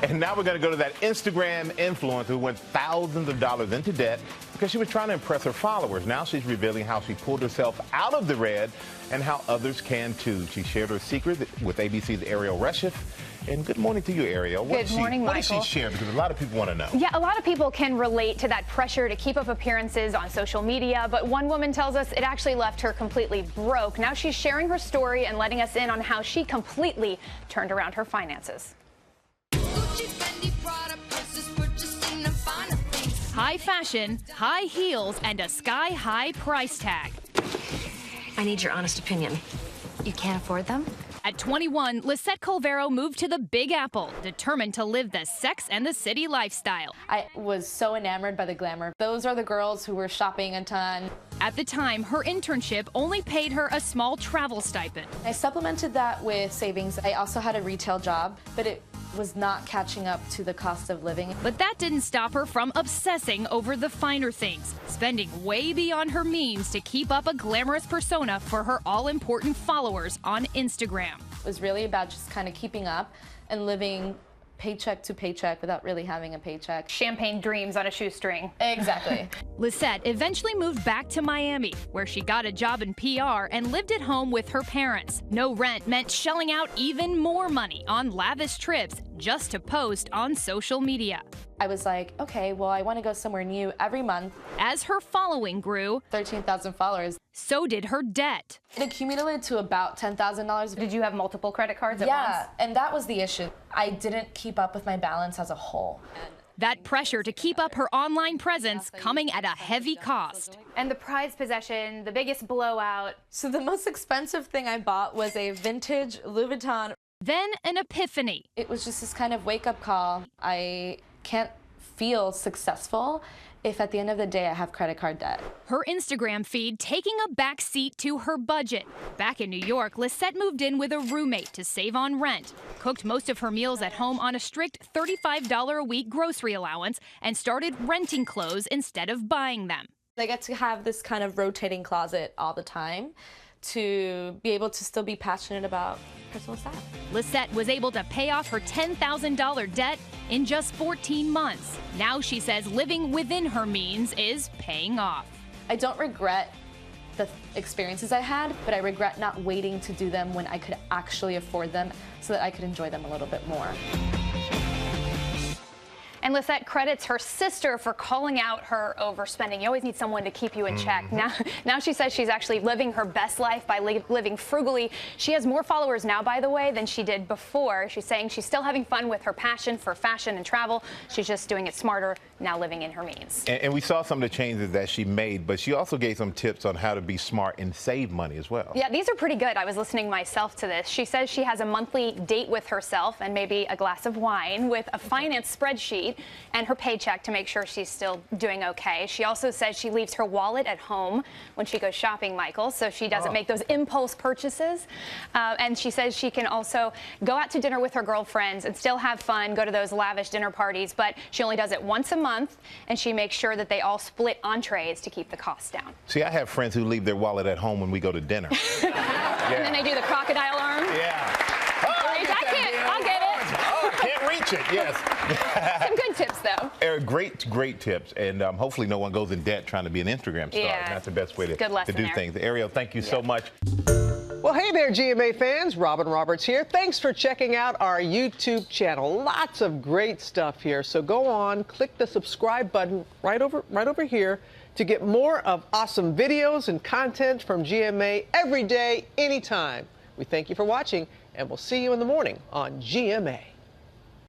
And now we're going to go to that Instagram influencer who went thousands of dollars into debt because she was trying to impress her followers. Now she's revealing how she pulled herself out of the red and how others can too. She shared her secret with ABC's Ariel Reshef. And good morning to you, Ariel. Good morning, Michael. What did she share? Because a lot of people want to know. Yeah, a lot of people can relate to that pressure to keep up appearances on social media, but one woman tells us it actually left her completely broke. Now she's sharing her story and letting us in on how she completely turned around her finances. High fashion, high heels, and a sky-high price tag. I need your honest opinion. You can't afford them? At 21, Lisette Colvero moved to the Big Apple, determined to live the Sex and the City lifestyle. I was so enamored by the glamour. Those are the girls who were shopping a ton. At the time, her internship only paid her a small travel stipend. I supplemented that with savings. I also had a retail job, but it was not catching up to the cost of living. But that didn't stop her from obsessing over the finer things, spending way beyond her means to keep up a glamorous persona for her all-important followers on Instagram. It was really about just kind of keeping up and living paycheck to paycheck without really having a paycheck. Champagne dreams on a shoestring. Exactly. Lisette eventually moved back to Miami, where she got a job in PR and lived at home with her parents. No rent meant shelling out even more money on lavish trips just to post on social media. I was like, okay, well, I want to go somewhere new every month. As her following grew, 13,000 followers. So did her debt. It accumulated to about $10,000. Did you have multiple credit cards at once? Yeah, and that was the issue. I didn't keep up with my balance as a whole. That pressure to keep up her online presence coming at a heavy cost. And the prized possession, the biggest blowout. So the most expensive thing I bought was a vintage Louis Vuitton. Then an epiphany. It was just this kind of wake-up call. I can't feel successful if at the end of the day I have credit card debt. Her Instagram feed taking a back seat to her budget. Back in New York, Lisette moved in with a roommate to save on rent, cooked most of her meals at home on a strict $35 a week grocery allowance, and started renting clothes instead of buying them. I get to have this kind of rotating closet all the time to be able to still be passionate about personal style. Lisette was able to pay off her $10,000 debt in just 14 months. Now she says living within her means is paying off. I don't regret the experiences I had, but I regret not waiting to do them when I could actually afford them so that I could enjoy them a little bit more. And Lisette credits her sister for calling out her overspending. You always need someone to keep you in check. Now she says she's actually living her best life by living frugally. She has more followers now, by the way, than she did before. She's saying she's still having fun with her passion for fashion and travel. She's just doing it smarter, now living in her means. And we saw some of the changes that she made, but she also gave some tips on how to be smart and save money as well. Yeah, these are pretty good. I was listening myself to this. She says she has a monthly date with herself and maybe a glass of wine with a finance spreadsheet and her paycheck to make sure she's still doing okay. She also says she leaves her wallet at home when she goes shopping, Michael, so she doesn't make those impulse purchases. And she says she can also go out to dinner with her girlfriends and still have fun, go to those lavish dinner parties, but she only does it once a month, and she makes sure that they all split entrees to keep the costs down. See, I have friends who leave their wallet at home when we go to dinner. And then they do the crocodile arm. Yeah. I'll get it. Oh, can't reach it, yes. Some good tips, though. Great tips, and hopefully no one goes in debt trying to be an Instagram star. Yeah. That's the best way to do there. things. Ariel, thank you so much. Well, hey there, GMA fans. Robin Roberts here. Thanks for checking out our YouTube channel. Lots of great stuff here. So go on, click the subscribe button right over here to get more of awesome videos and content from GMA every day, anytime. We thank you for watching, and we'll see you in the morning on GMA.